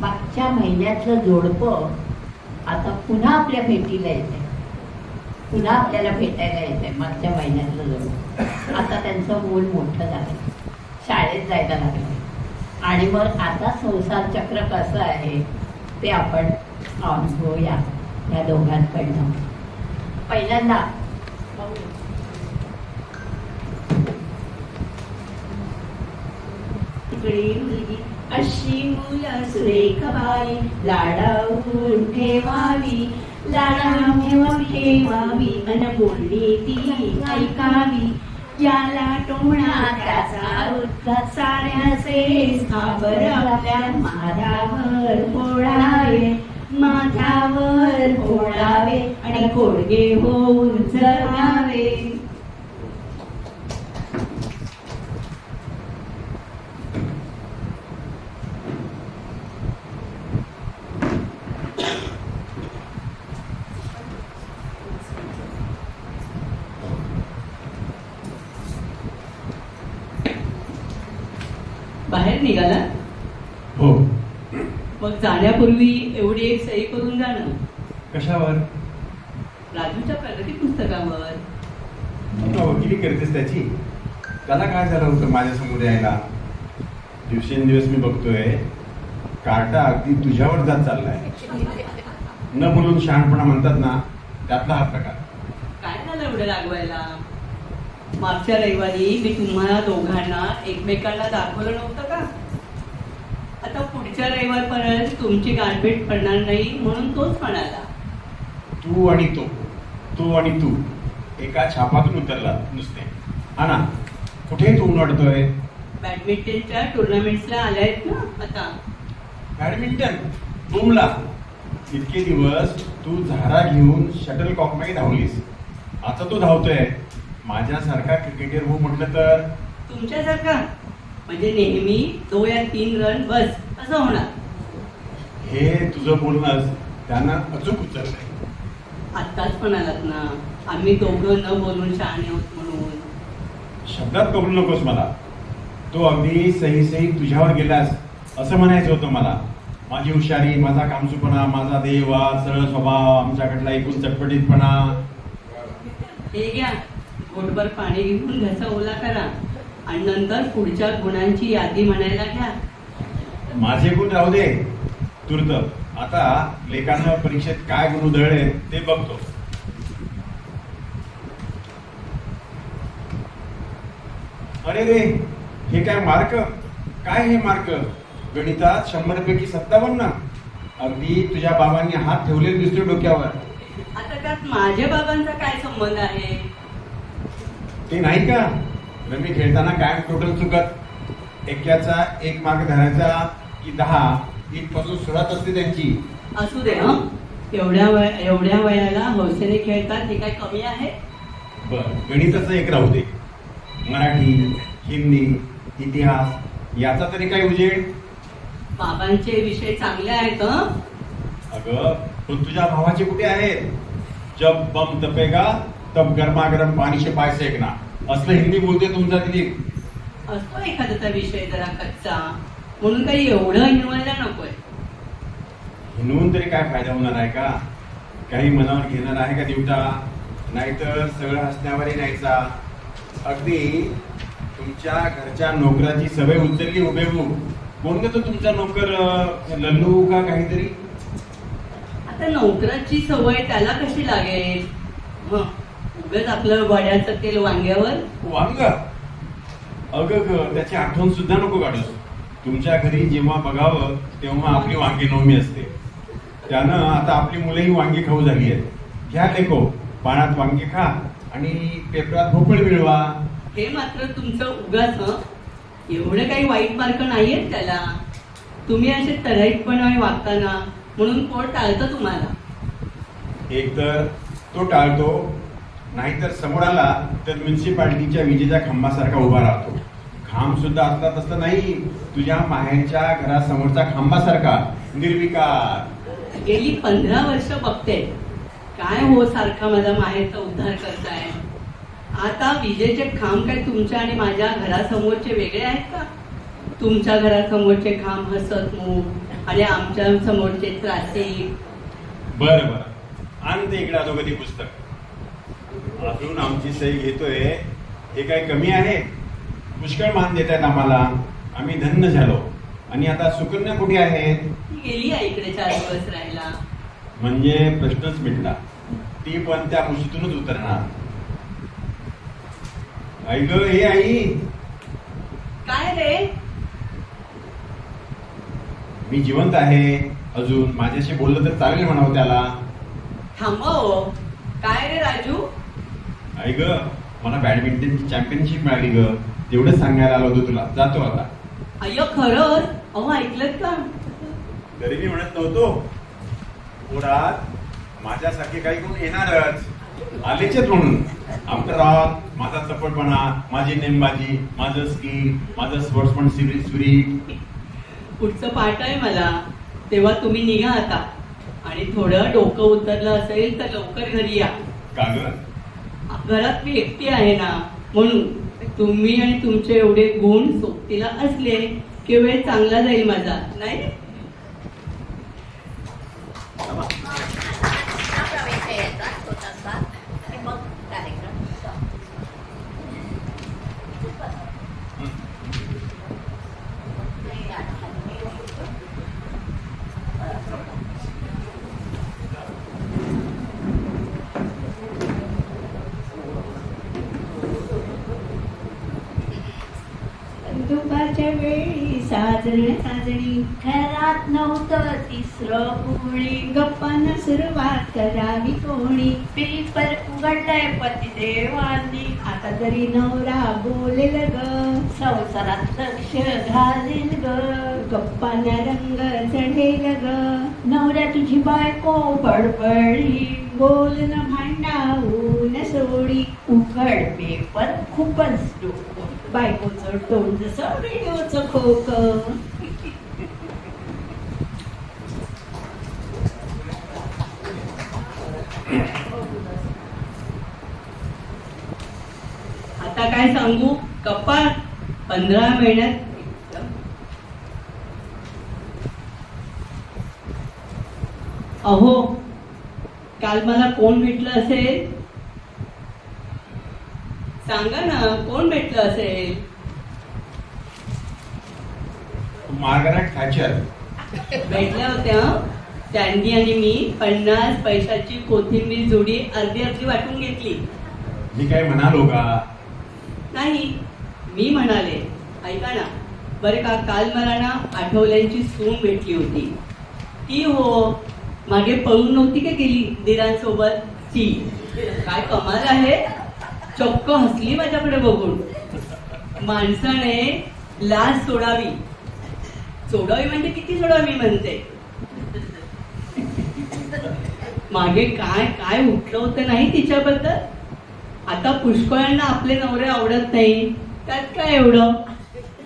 मागच्या महिन्यातलं जोडपं आता पुन्हा आपल्या भेटीला येते, पुन्हा आपल्याला भेटायला येते. मागच्या महिन्यातलं जोडपं आता त्यांचं मूल मोठं झालं, शाळेत जायला लागलं. आणि मग आता संसार चक्र कसं आहे ते आपण अनुभवूया या दोघांकडनं. पहिल्यांदा मुलगी अशी मुलं सुरेख बाई, लाडावून ठेवावी, लाडावून ठेवावी, अन बोलली ती ऐकावी. ज्याला टोणा त्याचा उत्तर, साऱ्याचे स्थावर आपल्या माथ्यावर फोडावे, माथ्यावर फोडावे, आणि कोडगे होऊन जगावे. बाहेर निघाला? हो. मग जाण्यापूर्वी एवढी एक सही करून जाणं. कशावर? राजूच्या प्रगती पुस्तकावर. वकिली करतेस त्याची? त्याला काय झालं होतं माझ्या समोर यायला? दिवसेंदिवस मी बघतोय कार्टा अगदी तुझ्यावर जात चाललाय. न बोलून शहाणपणा म्हणतात ना, त्यातला हा प्रकार. काय झालं एवढं रागवायला? मागच्या रविवारी मी तुम्हाला दोघांना एकमेकांना दाखवलं नव्हतं का? आता पुढच्या रविवारपर्यंत तुमची गाठभेट पडणार नाही म्हणून तोच म्हणाला. तू आणि तो आणि तू एका छापातून उतरला नुसते. हा ना, कुठे तू उनडतोय? बॅडमिंटनच्या टुर्नामेंट्सला आल्यात ना आता. बॅडमिंटन बुमला. इतके दिवस तू झारा घेऊन शटल कॉक मध्ये धावलीस, आता तू धावतोय माझ्यासारखा क्रिकेटर हो म्हटलं तर. तुमच्यासारखा म्हणजे नेहमी 2 या 3 रन बस असं होणार. हे तुझं बोलणंच त्यांना अचूक उचललंय. आत्ताच म्हणालात ना आम्ही दोघं न बोलून शहाणे आहोत म्हणून. शब्दात कबूल नकोस मला. तो अगदी सही सही तुझ्यावर गेलास असं म्हणायचं होतं मला. माझी हुशारी, माझा कामचूपणा, माझा देहवाद, सरळ स्वभाव, आमच्याकडला एकूण चटपटीतपणा. हे घ्या, घोटभर पाणी घेऊन घसा ओला करा आणि नंतर पुढच्या गुणांची यादी म्हणायला घ्या. माझे गुण राहू दे तूर्त. आता लेखानं परीक्षेत काय गुण उधळले ते बघतो. अरे रे, हे काय मार्क? काय हे मार्क? गणितात 100 पैकी 57. अगदी तुझ्या बाबांनी हात ठेवले दिसतो डोक्यावर. आता त्यात माझ्या बाबांचा काय संबंध आहे? ते नाही का, रमी खेळताना काय टोटल चुकत एक्याचा 1 मार्क धरायचा की 10 इथपासून सुरुवात असते त्यांची. असू दे. हं, एवढ्या वयाला हौसेने खेळतात हे काय कमी आहे? बर, गणिताचं एक राहू दे. मराठी, हिंदी, इतिहास याचा तरी काय उजेड? बाबांचे विषय चांगले आहेत. अगं पण तुझ्या भावाचे कुठे आहेत? जब बम तपेगा तब गरमागरम पाणी से पाय सेकना असलं हिंदी बोलते तुमचा दिलीप. असतो एखाद्याचा विषय जरा कच्चा म्हणून काही एवढं हिनवायला नकोय. हिनवून तरी काय फायदा होणार आहे का? काही मनावर घेणार आहे का दिवटा? नाहीतर सगळं हसण्यावरही नाहीचा. अगदी तुमच्या घरच्या नोकराची सवय उचलली हुबेहूब. कोण तो तुमचा नोकर, लल्लू का काहीतरी? आता नोकराची सवय त्याला कशी लागेल? उगाच आपलं वड्याचं तेल वांग्यावर. वांग? अगं त्याची आठवण सुद्धा नको काढूस. तुमच्या घरी जेव्हा बघावं तेव्हा आपली वांगी नवमी असते. त्यानं आता आपली मुलंही वांगी खाऊ झाली आहेत. घ्या लेको, पाण्यात वांगी खा आणि पेपरात भोपळ मिळवा. हे मात्र तुमचं उगाच. एवढं काही वाईट मार्क नाहीयेत त्याला. तुम्ही असे तऱ्हाईतपणे वागताना म्हणून कोण टाळतं तुम्हाला. एक तर तो टाळतो, नाहीतर समोर आला तर म्युन्सिपाल्टीच्या विजेच्या खांबासारखा उभा राहतो. खांब सुद्धा असला तसं नाही, तुझ्या माहेरच्या घरासमोरचा खांबासारखा निर्विकार. गेली 15 वर्ष बघते काय हो सारखा माझा माहेरचा उद्धार करताय. आता विजेचे खांब काय तुमच्या आणि माझ्या घरासमोरचे वेगळे आहेत का? तुमच्या घरासमोरचे खांब हसतमुख आणि आमच्या समोरचे त्रासिक. बरं बरं, आण ते इकडे अधोगती पुस्तक. अजून आमची सही घेतोय हे काय कमी आहे? पुष्कळ मान देत आहेत आम्हाला, आम्ही धन्य झालो. आणि आता सुकन्या कुठे आहे? ती गेली आईकडे 4 दिवस राहायला. म्हणजे प्रश्नच मिटला, ती पण त्या कुशीतूनच उतरणार. आई ग, हे आई. काय रे? मी जिवंत आहे अजून, माझ्याशी बोललं तर चालेल म्हणावं त्याला. थांबव. काय रे राजू? आई ग, मला बॅडमिंटनची चॅम्पियनशिप मिळाली ग, तेवढंच सांगायला आलो होतो तुला. जातो आता. अय्यो खरंच? अहो ऐकलत का? तरी मी म्हणत नव्हतो, पुढात माझ्यासारखे काही कोण येणारच, आलेच म्हणून. आफ्टर ऑल माझा चपटपणा, माझी नेमबाजी, माझं स्किल, माझं स्पोर्ट्समन स्पिरिट. पुढचं पाठ आहे मला, तेव्हा तुम्ही निघा आता. आणि थोडं डोकं उतरलं असेल तर लवकर घरी या. का ग? घरात मी एकटी आहे ना, म्हणून. तुम्ही आणि तुमचे एवढे गुण सोबतीला असले की वेळ चांगला जाईल माझा, नाही? दुपारच्या वेळी साजणी घरात नव्हतं तिसरं कोणी. गप्पांना सुरुवात करावी कोणी. पेपर उघडलाय पतिदेवांनी, आता तरी नवरा बोलेल ग. संसारात लक्ष घालेल ग, गप्पांना रंग चढेल ग. नवऱ्या तुझी बायको बडबडी, बोलणं भांडावून सोडी. उघड पेपर खूपच डोकं, बायकोचं तोंड जसं रेडिओचं खोक. आता काय सांगू? कपाळ 15 महिन्यात. अहो, काल मला कोण भेटलं असेल? सांगा ना, कोण भेटलं असेल? मार्गारेट थॅचर भेटल्या होत्या. त्यांनी आणि मी 50 पैशाची कोथिंबीर जोडी अर्धी वाटून घेतली. मी काय म्हणालो का? नाही, मी म्हणाले. ऐका ना बरे का, काल मला ना आठवल्यांची सून भेटली होती. ती हो मागे पळून नव्हती का गेली दिरांसोबत, ती. काय कमाल आहे, चक्क हसली माझ्याकडे बघून. माणसाने लाज सोडावी. सोडावी म्हणजे किती सोडावी म्हणते. मागे काय काय उठलं होतं नाही तिच्याबद्दल. आता पुष्कळांना आपले नवरे आवडत नाही, त्यात काय एवढं.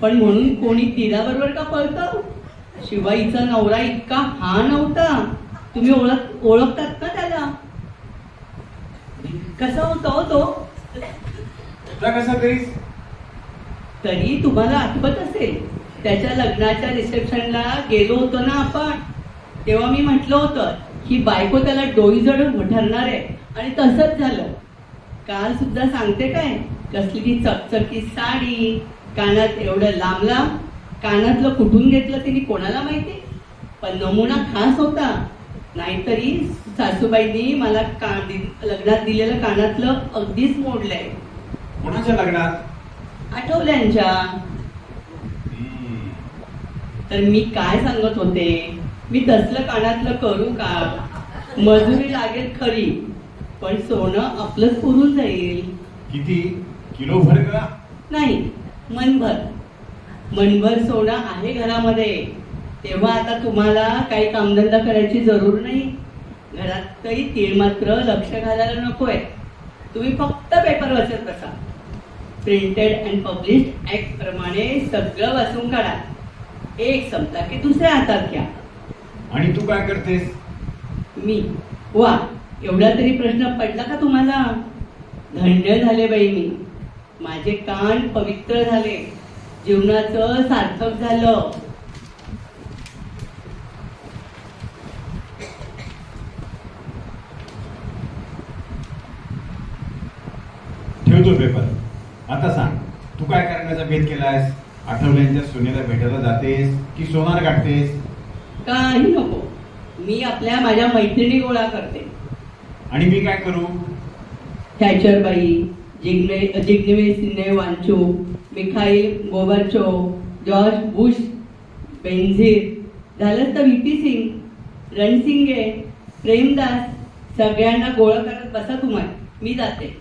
पण म्हणून कोणी तिच्याबरोबर का पळतं? शिवाय हिचा नवरा इतका हा नव्हता. तुम्ही ओळखतात ना त्याला? कसा होता हो तो? कसा तरी तुम्हाला आठवत असेल, त्याच्या लग्नाच्या रिसेप्शनला गेलो होतो ना आपण, तेव्हा मी म्हटलं होतं की बायको त्याला डोई जडून ठरणार आहे. आणि तसंच झालं. काल सुद्धा सांगते काय, कसली ती चकचकी साडी, कानात एवढं लांब लांब. कानातलं कुठून घेतलं तिने कोणाला माहिती, पण नमुना खास होता. नाहीतरी सासूबाईंनी मला लग्नात दिलेलं कानातलं अगदीच मोडलंय. कोणाच्या लग्नात? आठवल्यांच्या. तर मी काय सांगत होते, मी तसलं कानातलं करू का? मजुरी लागेल खरी, पण सोनं आपलंच पुरून जाईल. किती? किलोभर का? नाही, मनभर. मनभर सोनं आहे घरामध्ये. तेव्हा आता तुम्हाला काही कामधंदा करायची जरूर नाही. घरातही तीळ मात्र लक्ष घालायला नकोय. तुम्ही फक्त पेपर वाचत बसा. प्रिंटेड अँड पब्लिश्ड ऍक्ट प्रमाणे सगळं वाचून काढा. एक संपला की दुसऱ्या हातात घ्या. आणि तू काय करतेस? मी वा, एवढा तरी प्रश्न पडला का तुम्हाला? धन्य झाले बाई मी. माझे कान पवित्र झाले, जीवनाचं सार्थक झालं. वाचलो पेपर. आता सांग, तू काय करण्याचा भेद केलायस? आठवल्यांच्या सोन्याला भेटायला जातेस की सोनार गाठतेस? काही नको, मी माझ्या मैत्रिणी गोळा करते. आणि मी काय करू? थॅचरबाई, जिग्नेसिने वांचू, मिखाईल गोबरचो, जॉर्ज बुश, बेन्झीर, झालंच तर व्ही.पी. सिंग, रणसिंगे, प्रेमदास, सगळ्यांना गोळा करत बसा तुम्हाला. मी जाते.